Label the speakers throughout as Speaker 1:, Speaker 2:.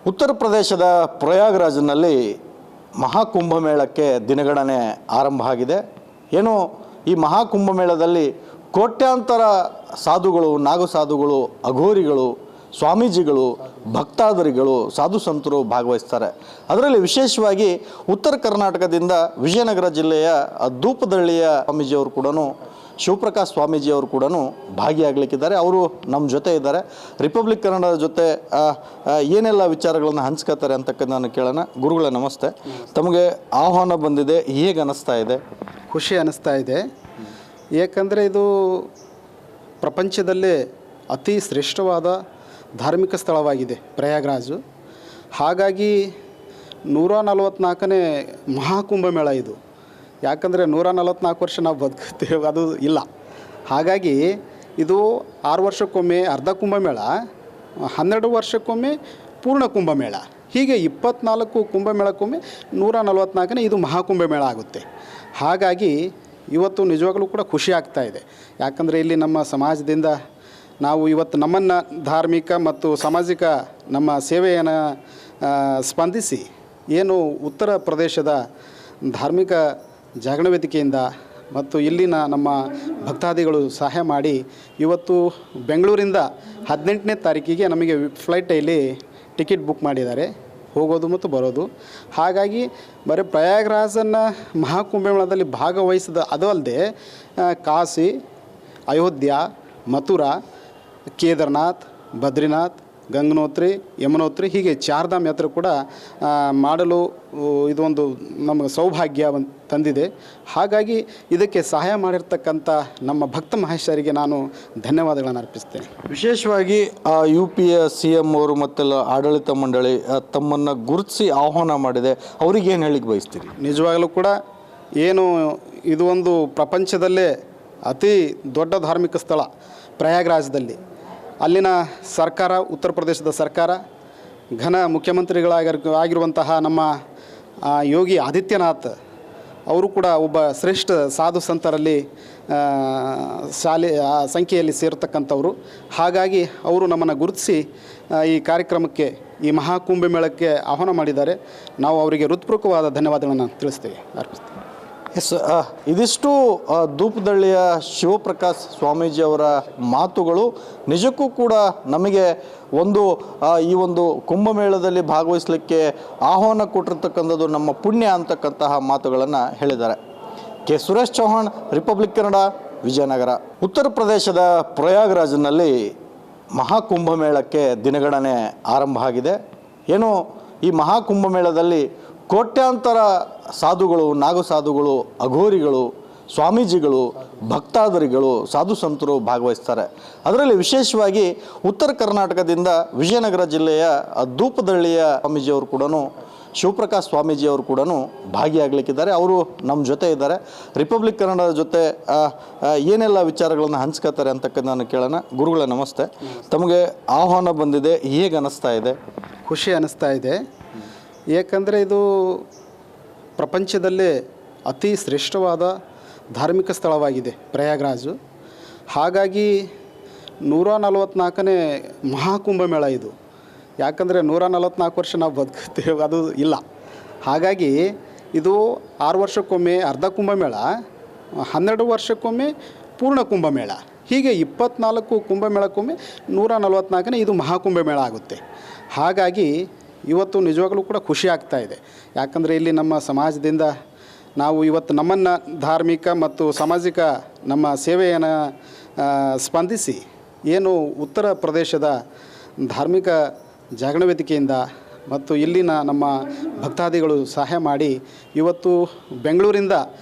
Speaker 1: ಉತ್ತರ ಪ್ರದೇಶದ ಪ್ರಯಾಗ್ರಾಜ್ನಲ್ಲಿ ಮಹಾಕುಂಭಮೇಳಕ್ಕೆ ದಿನಗಣನೆ ಆರಂಭ ಆಗಿದೆ. ಏನು ಈ ಮಹಾಕುಂಭಮೇಳದಲ್ಲಿ ಕೋಟ್ಯಾಂತರ ಸಾಧುಗಳು, ನಾಗಸಾಧುಗಳು, ಅಘೋರಿಗಳು, ಸ್ವಾಮೀಜಿಗಳು, ಭಕ್ತಾದರಿಗಳು, ಸಾಧು ಸಂತರು ಭಾಗವಹಿಸ್ತಾರೆ. ಅದರಲ್ಲಿ ವಿಶೇಷವಾಗಿ ಉತ್ತರ ಕರ್ನಾಟಕದಿಂದ ವಿಜಯನಗರ ಜಿಲ್ಲೆಯ ಧೂಪದಳ್ಳಿಯ ಸ್ವಾಮೀಜಿಯವರು ಕೂಡ, ಶಿವಪ್ರಕಾಶ್ ಸ್ವಾಮೀಜಿಯವರು ಕೂಡ ಭಾಗಿಯಾಗಲಿಕ್ಕಿದ್ದಾರೆ. ಅವರು ನಮ್ಮ ಜೊತೆ ಇದ್ದಾರೆ. ರಿಪಬ್ಲಿಕ್ ಕನ್ನಡದ ಜೊತೆ ಏನೆಲ್ಲ ವಿಚಾರಗಳನ್ನು ಹಂಚ್ಕೋತಾರೆ ಅಂತಕ್ಕಂಥ ನಾನು ಕೇಳೋಣ. ಗುರುಗಳೇ ನಮಸ್ತೆ. ತಮಗೆ ಆಹ್ವಾನ ಬಂದಿದೆ, ಹೇಗೆ ಅನ್ನಿಸ್ತಾ ಇದೆ?
Speaker 2: ಖುಷಿ ಅನ್ನಿಸ್ತಾ ಇದೆ. ಏಕೆಂದರೆ ಇದು ಪ್ರಪಂಚದಲ್ಲೇ ಅತಿ ಶ್ರೇಷ್ಠವಾದ ಧಾರ್ಮಿಕ ಸ್ಥಳವಾಗಿದೆ ಪ್ರಯಾಗ್ರಾಜು. ಹಾಗಾಗಿ 144ನೇ ಮಹಾಕುಂಭಮೇಳ ಇದು. ಯಾಕಂದರೆ 144 ವರ್ಷ ನಾವು ಬದುಕುತ್ತೇವೆ, ಅದು ಇಲ್ಲ. ಹಾಗಾಗಿ ಇದು 6 ವರ್ಷಕ್ಕೊಮ್ಮೆ ಅರ್ಧ ಕುಂಭಮೇಳ, 12 ವರ್ಷಕ್ಕೊಮ್ಮೆ ಪೂರ್ಣ ಕುಂಭಮೇಳ, ಹೀಗೆ 24 ಕುಂಭಮೇಳಕ್ಕೊಮ್ಮೆ 144ನೇ ಇದು ಮಹಾಕುಂಭಮೇಳ ಆಗುತ್ತೆ. ಹಾಗಾಗಿ ಇವತ್ತು ನಿಜವಾಗಲೂ ಕೂಡ ಖುಷಿ ಆಗ್ತಾ ಇದೆ. ಯಾಕಂದರೆ ಇಲ್ಲಿ ನಮ್ಮ ಸಮಾಜದಿಂದ ನಾವು ಇವತ್ತು ನಮ್ಮನ್ನು ಧಾರ್ಮಿಕ ಮತ್ತು ಸಾಮಾಜಿಕ ನಮ್ಮ ಸೇವೆಯನ್ನು ಸ್ಪಂದಿಸಿ ಏನು ಉತ್ತರ ಪ್ರದೇಶದ ಧಾರ್ಮಿಕ ಜಾಗರಣ ವೇದಿಕೆಯಿಂದ ಮತ್ತು ಇಲ್ಲಿನ ನಮ್ಮ ಭಕ್ತಾದಿಗಳು ಸಹಾಯ ಮಾಡಿ ಇವತ್ತು ಬೆಂಗಳೂರಿಂದ 18ನೇ ತಾರೀಕಿಗೆ ನಮಗೆ ಫ್ಲೈಟಲ್ಲಿ ಟಿಕೆಟ್ ಬುಕ್ ಮಾಡಿದ್ದಾರೆ, ಹೋಗೋದು ಮತ್ತು ಬರೋದು. ಹಾಗಾಗಿ ಬರೀ ಪ್ರಯಾಗ್ರಾಜನ್ನು ಮಹಾಕುಂಭಮೇಳದಲ್ಲಿ ಭಾಗವಹಿಸಿದ ಅದು ಅಲ್ಲದೆ ಕಾಶಿ, ಅಯೋಧ್ಯ, ಮಥುರಾ, ಕೇದಾರ್ನಾಥ್, ಬದ್ರಿನಾಥ್, ಗಂಗನೋತ್ರಿ, ಯಮನೋತ್ರಿ, ಹೀಗೆ ಚಾರ್ಧಾಮ್ ಯಾತ್ರೆ ಕೂಡ ಮಾಡಲು ಇದೊಂದು ನಮಗೆ ಸೌಭಾಗ್ಯ ತಂದಿದೆ. ಹಾಗಾಗಿ ಇದಕ್ಕೆ ಸಹಾಯ ಮಾಡಿರ್ತಕ್ಕಂಥ ನಮ್ಮ ಭಕ್ತ ಮಹೇಶರಿಗೆ ನಾನು ಧನ್ಯವಾದಗಳನ್ನು ಅರ್ಪಿಸ್ತೇನೆ.
Speaker 1: ವಿಶೇಷವಾಗಿ UPಯ CM ಅವರು ಮತ್ತೆಲ್ಲ ಆಡಳಿತ ಮಂಡಳಿ ತಮ್ಮನ್ನು ಗುರುತಿಸಿ ಆಹ್ವಾನ ಮಾಡಿದೆ, ಅವ್ರಿಗೇನು ಹೇಳಿಕ್ಕೆ ಬಯಸ್ತೀರಿ?
Speaker 2: ನಿಜವಾಗಲೂ ಕೂಡ ಏನು ಇದು ಒಂದು ಪ್ರಪಂಚದಲ್ಲೇ ಅತಿ ದೊಡ್ಡ ಧಾರ್ಮಿಕ ಸ್ಥಳ ಪ್ರಯಾಗ್ರಾಜದಲ್ಲಿ. ಅಲ್ಲಿನ ಸರ್ಕಾರ, ಉತ್ತರ ಪ್ರದೇಶದ ಸರ್ಕಾರ, ಘನ ಮುಖ್ಯಮಂತ್ರಿಗಳಾಗಿರುವಂತಹ ನಮ್ಮ ಯೋಗಿ ಆದಿತ್ಯನಾಥ್ ಅವರು ಕೂಡ ಒಬ್ಬ ಶ್ರೇಷ್ಠ ಸಾಧು ಸಂತರಲ್ಲಿ ಸಂಖ್ಯೆಯಲ್ಲಿ ಸೇರತಕ್ಕಂಥವರು. ಹಾಗಾಗಿ ಅವರು ನಮ್ಮನ್ನು ಗುರುತಿಸಿ ಈ ಕಾರ್ಯಕ್ರಮಕ್ಕೆ, ಈ ಮಹಾಕುಂಭಮೇಳಕ್ಕೆ ಆಹ್ವಾನ ಮಾಡಿದ್ದಾರೆ. ನಾವು ಅವರಿಗೆ ಹೃತ್ಪೂರ್ವಕವಾದ ಧನ್ಯವಾದಗಳನ್ನು ಅರ್ಪಿಸ್ತೀವಿ.
Speaker 1: ಎಸ್, ಇದಿಷ್ಟು ಧೂಪದಳ್ಳಿಯ ಶಿವಪ್ರಕಾಶ್ ಸ್ವಾಮೀಜಿಯವರ ಮಾತುಗಳು. ನಿಜಕ್ಕೂ ಕೂಡ ನಮಗೆ ಈ ಒಂದು ಕುಂಭಮೇಳದಲ್ಲಿ ಭಾಗವಹಿಸಲಿಕ್ಕೆ ಆಹ್ವಾನ ಕೊಟ್ಟಿರ್ತಕ್ಕಂಥದ್ದು ನಮ್ಮ ಪುಣ್ಯ ಅಂತಕ್ಕಂತಹ ಮಾತುಗಳನ್ನು ಹೇಳಿದ್ದಾರೆ. ಸುರೇಶ್ ಚೌಹಾಣ್, ರಿಪಬ್ಲಿಕ್ ಕನ್ನಡ, ವಿಜಯನಗರ. ಉತ್ತರ ಪ್ರದೇಶದ ಪ್ರಯಾಗ್ರಾಜ್ನಲ್ಲಿ ಮಹಾಕುಂಭಮೇಳಕ್ಕೆ ದಿನಗಣನೆ ಆರಂಭ ಆಗಿದೆ. ಏನು ಈ ಮಹಾಕುಂಭಮೇಳದಲ್ಲಿ ಕೋಟ್ಯಾಂತರ ಸಾಧುಗಳು, ನಾಗಸಾಧುಗಳು, ಅಘೋರಿಗಳು, ಸ್ವಾಮೀಜಿಗಳು, ಭಕ್ತಾದರಿಗಳು, ಸಾಧು ಸಂತರು ಭಾಗವಹಿಸ್ತಾರೆ. ಅದರಲ್ಲಿ ವಿಶೇಷವಾಗಿ ಉತ್ತರ ಕರ್ನಾಟಕದಿಂದ ವಿಜಯನಗರ ಜಿಲ್ಲೆಯ ಧೂಪದಳ್ಳಿಯ ಸ್ವಾಮೀಜಿಯವರು ಕೂಡ, ಶಿವಪ್ರಕಾಶ್ ಸ್ವಾಮೀಜಿಯವರು ಕೂಡ ಭಾಗಿಯಾಗಲಿಕ್ಕಿದ್ದಾರೆ. ಅವರು ನಮ್ಮ ಜೊತೆ ಇದ್ದಾರೆ. ರಿಪಬ್ಲಿಕ್ ಕನ್ನಡದ ಜೊತೆ ಏನೆಲ್ಲ ವಿಚಾರಗಳನ್ನು ಹಂಚ್ಕೋತಾರೆ ಅಂತಕ್ಕಂಥ ನಾನು ಕೇಳೋಣ. ಗುರುಗಳೇ ನಮಸ್ತೆ. ತಮಗೆ ಆಹ್ವಾನ ಬಂದಿದೆ, ಹೇಗೆ ಅನ್ನಿಸ್ತಾ ಇದೆ?
Speaker 2: ಖುಷಿ ಅನ್ನಿಸ್ತಾ ಇದೆ. ಏಕೆಂದರೆ ಇದು ಪ್ರಪಂಚದಲ್ಲೇ ಅತಿ ಶ್ರೇಷ್ಠವಾದ ಧಾರ್ಮಿಕ ಸ್ಥಳವಾಗಿದೆ ಪ್ರಯಾಗ್ರಾಜು. ಹಾಗಾಗಿ 144ನೇ ಮಹಾಕುಂಭಮೇಳ ಇದು. ಯಾಕಂದರೆ 144 ವರ್ಷ ನಾವು ಬದುಕುತ್ತೇವೆ, ಅದು ಇಲ್ಲ. ಹಾಗಾಗಿ ಇದು 6 ವರ್ಷಕ್ಕೊಮ್ಮೆ ಅರ್ಧ ಕುಂಭಮೇಳ, 12 ವರ್ಷಕ್ಕೊಮ್ಮೆ ಪೂರ್ಣ ಕುಂಭಮೇಳ, ಹೀಗೆ 24 ಕುಂಭಮೇಳಕ್ಕೊಮ್ಮೆ 144ನೇ ಇದು ಮಹಾಕುಂಭಮೇಳ ಆಗುತ್ತೆ. ಹಾಗಾಗಿ ಇವತ್ತು ನಿಜವಾಗಲೂ ಕೂಡ ಖುಷಿ ಆಗ್ತಾ ಇದೆ. ಯಾಕಂದರೆ ಇಲ್ಲಿ ನಮ್ಮ ಸಮಾಜದಿಂದ ನಾವು ಇವತ್ತು ನಮ್ಮನ್ನು ಧಾರ್ಮಿಕ ಮತ್ತು ಸಾಮಾಜಿಕ ನಮ್ಮ ಸೇವೆಯನ್ನು ಸ್ಪಂದಿಸಿ ಏನು ಉತ್ತರ ಪ್ರದೇಶದ ಧಾರ್ಮಿಕ ಜಾಗರಣ ವೇದಿಕೆಯಿಂದ ಮತ್ತು ಇಲ್ಲಿನ ನಮ್ಮ ಭಕ್ತಾದಿಗಳು ಸಹಾಯ ಮಾಡಿ ಇವತ್ತು ಬೆಂಗಳೂರಿಂದ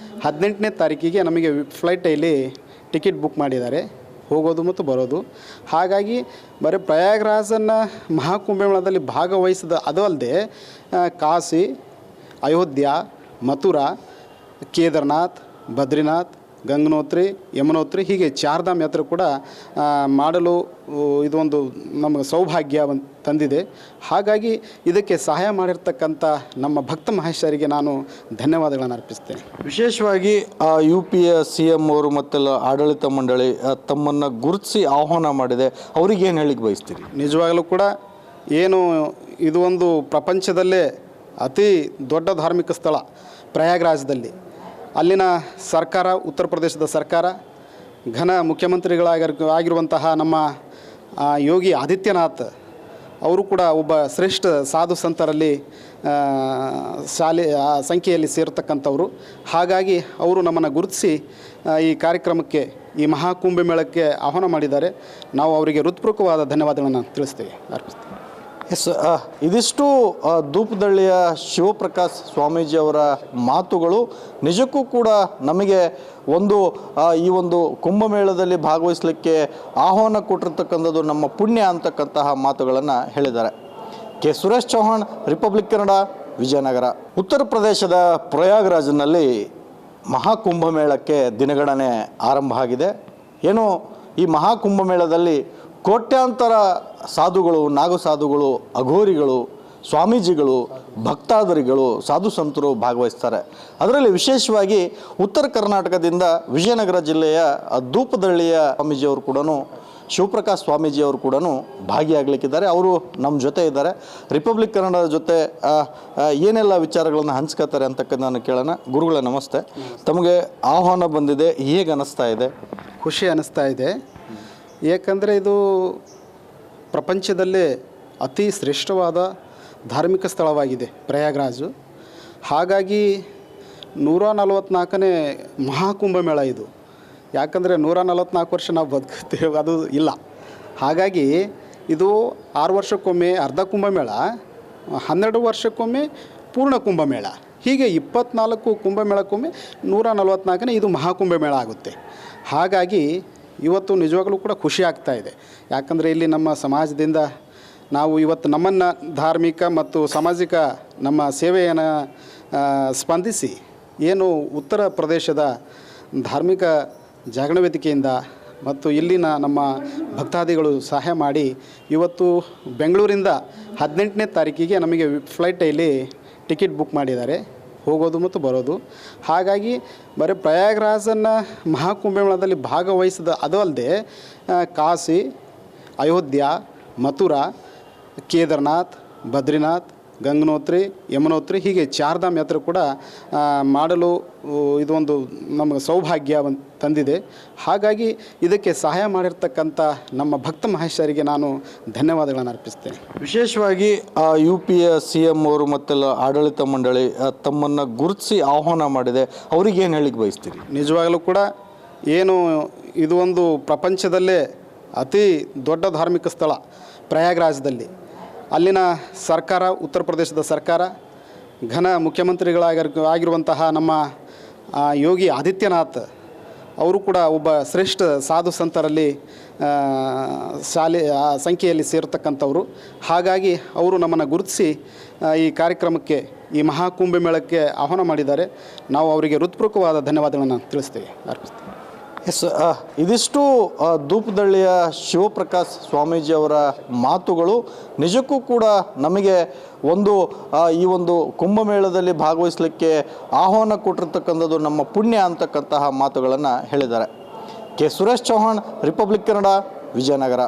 Speaker 2: 18ನೇ ತಾರೀಕಿಗೆ ನಮಗೆ ಫ್ಲೈಟಲ್ಲಿ ಟಿಕೆಟ್ ಬುಕ್ ಮಾಡಿದ್ದಾರೆ, ಹೋಗೋದು ಮತ್ತು ಬರೋದು. ಹಾಗಾಗಿ ಬರೀ ಪ್ರಯಾಗ್ರಾಜನ್ನು ಮಹಾಕುಂಭಮೇಳದಲ್ಲಿ ಭಾಗವಹಿಸಿದ ಅದು ಅಲ್ಲದೆ ಕಾಶಿ, ಅಯೋಧ್ಯ, ಮಥುರಾ, ಕೇದಾರ್ನಾಥ್, ಬದ್ರಿನಾಥ್, ಗಂಗನೋತ್ರಿ, ಯಮನೋತ್ರಿ, ಹೀಗೆ ಚಾರ್ಧಾಮ್ ಯಾತ್ರೆ ಕೂಡ ಮಾಡಲು ಇದೊಂದು ನಮಗೆ ಸೌಭಾಗ್ಯ ತಂದಿದೆ. ಹಾಗಾಗಿ ಇದಕ್ಕೆ ಸಹಾಯ ಮಾಡಿರ್ತಕ್ಕಂಥ ನಮ್ಮ ಭಕ್ತ ಮಹೇಶರಿಗೆ ನಾನು ಧನ್ಯವಾದಗಳನ್ನು ಅರ್ಪಿಸ್ತೇನೆ.
Speaker 1: ವಿಶೇಷವಾಗಿ UPಯ CM ಅವರು ಮತ್ತೆಲ್ಲ ಆಡಳಿತ ಮಂಡಳಿ ತಮ್ಮನ್ನು ಗುರುತಿಸಿ ಆಹ್ವಾನ ಮಾಡಿದೆ, ಅವ್ರಿಗೇನು ಹೇಳಿಕ್ಕೆ ಬಯಸ್ತೀರಿ?
Speaker 2: ನಿಜವಾಗಲೂ ಕೂಡ ಏನು ಇದು ಒಂದು ಪ್ರಪಂಚದಲ್ಲೇ ಅತಿ ದೊಡ್ಡ ಧಾರ್ಮಿಕ ಸ್ಥಳ ಪ್ರಯಾಗ್ರಾಜ್ದಲ್ಲಿ. ಅಲ್ಲಿನ ಸರ್ಕಾರ, ಉತ್ತರ ಪ್ರದೇಶದ ಸರ್ಕಾರ, ಘನ ಮುಖ್ಯಮಂತ್ರಿಗಳಾಗಿರುವಂತಹ ನಮ್ಮ ಯೋಗಿ ಆದಿತ್ಯನಾಥ್ ಅವರು ಕೂಡ ಒಬ್ಬ ಶ್ರೇಷ್ಠ ಸಾಧು ಸಂತರಲ್ಲಿ ಸಂಖ್ಯೆಯಲ್ಲಿ ಸೇರತಕ್ಕಂಥವ್ರು. ಹಾಗಾಗಿ ಅವರು ನಮ್ಮನ್ನು ಗುರುತಿಸಿ ಈ ಕಾರ್ಯಕ್ರಮಕ್ಕೆ, ಈ ಮಹಾಕುಂಭಮೇಳಕ್ಕೆ ಆಹ್ವಾನ ಮಾಡಿದ್ದಾರೆ. ನಾವು ಅವರಿಗೆ ಹೃತ್ಪೂರ್ವಕವಾದ ಧನ್ಯವಾದಗಳನ್ನು ತಿಳಿಸ್ತೇವೆ, ಅರ್ಪಿಸ್ತೇವೆ.
Speaker 1: ಎಸ್, ಇದಿಷ್ಟು ಧೂಪದಳ್ಳಿಯ ಶಿವಪ್ರಕಾಶ್ ಸ್ವಾಮೀಜಿಯವರ ಮಾತುಗಳು. ನಿಜಕ್ಕೂ ಕೂಡ ನಮಗೆ ಈ ಒಂದು ಕುಂಭಮೇಳದಲ್ಲಿ ಭಾಗವಹಿಸಲಿಕ್ಕೆ ಆಹ್ವಾನ ಕೊಟ್ಟಿರ್ತಕ್ಕಂಥದ್ದು ನಮ್ಮ ಪುಣ್ಯ ಅಂತಕ್ಕಂತಹ ಮಾತುಗಳನ್ನು ಹೇಳಿದ್ದಾರೆ. K Suresh Chauhan, Republic Kannada, Vijayanagara. ಉತ್ತರ ಪ್ರದೇಶದ ಪ್ರಯಾಗ್ರಾಜ್ನಲ್ಲಿ ಮಹಾಕುಂಭಮೇಳಕ್ಕೆ ದಿನಗಣನೆ ಆರಂಭ ಆಗಿದೆ. ಏನು ಈ ಮಹಾಕುಂಭಮೇಳದಲ್ಲಿ ಕೋಟ್ಯಾಂತರ ಸಾಧುಗಳು, ನಾಗು ಸಾಧುಗಳು, ಅಘೋರಿಗಳು, ಸ್ವಾಮೀಜಿಗಳು, ಭಕ್ತಾದರಿಗಳು, ಸಾಧು ಸಂತರು ಭಾಗವಹಿಸ್ತಾರೆ. ಅದರಲ್ಲಿ ವಿಶೇಷವಾಗಿ ಉತ್ತರ ಕರ್ನಾಟಕದಿಂದ ವಿಜಯನಗರ ಜಿಲ್ಲೆಯ ಧೂಪದಳ್ಳಿಯ ಸ್ವಾಮೀಜಿಯವರು ಕೂಡ, ಶಿವಪ್ರಕಾಶ್ ಸ್ವಾಮೀಜಿಯವರು ಕೂಡ ಭಾಗಿಯಾಗಲಿಕ್ಕಿದ್ದಾರೆ. ಅವರು ನಮ್ಮ ಜೊತೆ ಇದ್ದಾರೆ. ರಿಪಬ್ಲಿಕ್ ಕನ್ನಡದ ಜೊತೆ ಏನೆಲ್ಲ ವಿಚಾರಗಳನ್ನು ಹಂಚ್ಕೋತಾರೆ ಅಂತಕ್ಕಂಥ ಕೇಳೋಣ. ಗುರುಗಳೇ ನಮಸ್ತೆ. ತಮಗೆ ಆಹ್ವಾನ ಬಂದಿದೆ, ಹೇಗೆ ಅನ್ನಿಸ್ತಾ ಇದೆ?
Speaker 2: ಖುಷಿ ಅನ್ನಿಸ್ತಾ ಇದೆ. ಏಕೆಂದರೆ ಇದು ಪ್ರಪಂಚದಲ್ಲೇ ಅತಿ ಶ್ರೇಷ್ಠವಾದ ಧಾರ್ಮಿಕ ಸ್ಥಳವಾಗಿದೆ ಪ್ರಯಾಗ್ರಾಜು. ಹಾಗಾಗಿ 144ನೇ ಮಹಾಕುಂಭಮೇಳ ಇದು. ಯಾಕಂದರೆ 144 ವರ್ಷ ನಾವು ಬದುಕುತ್ತೇವೆ, ಅದು ಇಲ್ಲ. ಹಾಗಾಗಿ ಇದು 6 ವರ್ಷಕ್ಕೊಮ್ಮೆ ಅರ್ಧ ಕುಂಭಮೇಳ, 12 ವರ್ಷಕ್ಕೊಮ್ಮೆ ಪೂರ್ಣ ಕುಂಭಮೇಳ, ಹೀಗೆ 24 ಕುಂಭಮೇಳಕ್ಕೊಮ್ಮೆ 144ನೇ ಇದು ಮಹಾಕುಂಭಮೇಳ ಆಗುತ್ತೆ. ಹಾಗಾಗಿ ಇವತ್ತು ನಿಜವಾಗಲೂ ಕೂಡ ಖುಷಿ ಆಗ್ತಾ ಇದೆ. ಯಾಕಂದರೆ ಇಲ್ಲಿ ನಮ್ಮ ಸಮಾಜದಿಂದ ನಾವು ಇವತ್ತು ನಮ್ಮನ್ನು ಧಾರ್ಮಿಕ ಮತ್ತು ಸಾಮಾಜಿಕ ನಮ್ಮ ಸೇವೆಯನ್ನು ಸ್ಪಂದಿಸಿ ಏನು ಉತ್ತರ ಪ್ರದೇಶದ ಧಾರ್ಮಿಕ ಜಾಗರಣ ವೇದಿಕೆಯಿಂದ ಮತ್ತು ಇಲ್ಲಿನ ನಮ್ಮ ಭಕ್ತಾದಿಗಳು ಸಹಾಯ ಮಾಡಿ ಇವತ್ತು ಬೆಂಗಳೂರಿಂದ 18ನೇ ತಾರೀಕಿಗೆ ನಮಗೆ ಫ್ಲೈಟಲ್ಲಿ ಟಿಕೆಟ್ ಬುಕ್ ಮಾಡಿದ್ದಾರೆ, ಹೋಗೋದು ಮತ್ತು ಬರೋದು. ಹಾಗಾಗಿ ಬರೀ ಪ್ರಯಾಗ್ರಾಜನ್ನು ಮಹಾಕುಂಭಮೇಳದಲ್ಲಿ ಭಾಗವಹಿಸಿದ ಅದು ಅಲ್ಲದೆ ಕಾಶಿ, ಅಯೋಧ್ಯ, ಮಥುರಾ, ಕೇದಾರ್ನಾಥ್, ಬದ್ರಿನಾಥ್, ಗಂಗನೋತ್ರಿ, ಯಮುನೋತ್ರಿ, ಹೀಗೆ ಚಾರ್ಧಾಮ್ ಯಾತ್ರೆ ಕೂಡ ಮಾಡಲು ಇದೊಂದು ನಮಗೆ ಸೌಭಾಗ್ಯ ತಂದಿದೆ. ಹಾಗಾಗಿ ಇದಕ್ಕೆ ಸಹಾಯ ಮಾಡಿರ್ತಕ್ಕಂಥ ನಮ್ಮ ಭಕ್ತ ಮಹೇಶರಿಗೆ ನಾನು ಧನ್ಯವಾದಗಳನ್ನು ಅರ್ಪಿಸ್ತೇನೆ.
Speaker 1: ವಿಶೇಷವಾಗಿ UPಯ CM ಅವರು ಮತ್ತೆಲ್ಲ ಆಡಳಿತ ಮಂಡಳಿ ತಮ್ಮನ್ನು ಗುರುತಿಸಿ ಆಹ್ವಾನ ಮಾಡಿದೆ. ಅವ್ರಿಗೇನು ಹೇಳಿಕ್ಕೆ ಬಯಸ್ತೀರಿ?
Speaker 2: ನಿಜವಾಗಲೂ ಕೂಡ ಏನು ಇದು ಒಂದು ಪ್ರಪಂಚದಲ್ಲೇ ಅತಿ ದೊಡ್ಡ ಧಾರ್ಮಿಕ ಸ್ಥಳ ಪ್ರಯಾಗ್ರಾಜ್ದಲ್ಲಿ. ಅಲ್ಲಿನ ಸರ್ಕಾರ, ಉತ್ತರ ಪ್ರದೇಶದ ಸರ್ಕಾರ, ಘನ ಮುಖ್ಯಮಂತ್ರಿಗಳಾಗಿರುವಂತಹ ನಮ್ಮ ಯೋಗಿ ಆದಿತ್ಯನಾಥ್ ಅವರು ಕೂಡ ಒಬ್ಬ ಶ್ರೇಷ್ಠ ಸಾಧು ಸಂತರಲ್ಲಿ ಸಂಖ್ಯೆಯಲ್ಲಿ ಸೇರತಕ್ಕಂಥವ್ರು. ಹಾಗಾಗಿ ಅವರು ನಮ್ಮನ್ನು ಗುರುತಿಸಿ ಈ ಕಾರ್ಯಕ್ರಮಕ್ಕೆ, ಈ ಮಹಾಕುಂಭಮೇಳಕ್ಕೆ ಆಹ್ವಾನ ಮಾಡಿದ್ದಾರೆ. ನಾವು ಅವರಿಗೆ ಹೃತ್ಪೂರ್ವಕವಾದ ಧನ್ಯವಾದಗಳನ್ನು ತಿಳಿಸ್ತೇವೆ, ಅರ್ಪಿಸ್ತೇವೆ.
Speaker 1: ಎಸ್, ಇದಿಷ್ಟು ಧೂಪದಳ್ಳಿಯ ಶಿವಪ್ರಕಾಶ್ ಸ್ವಾಮೀಜಿಯವರ ಮಾತುಗಳು. ನಿಜಕ್ಕೂ ಕೂಡ ನಮಗೆ ಈ ಒಂದು ಕುಂಭಮೇಳದಲ್ಲಿ ಭಾಗವಹಿಸಲಿಕ್ಕೆ ಆಹ್ವಾನ ಕೊಟ್ಟಿರ್ತಕ್ಕಂಥದ್ದು ನಮ್ಮ ಪುಣ್ಯ ಅಂತಕ್ಕಂತಹ ಮಾತುಗಳನ್ನು ಹೇಳಿದ್ದಾರೆ. K Suresh Chauhan, Republic Kannada, Vijayanagara.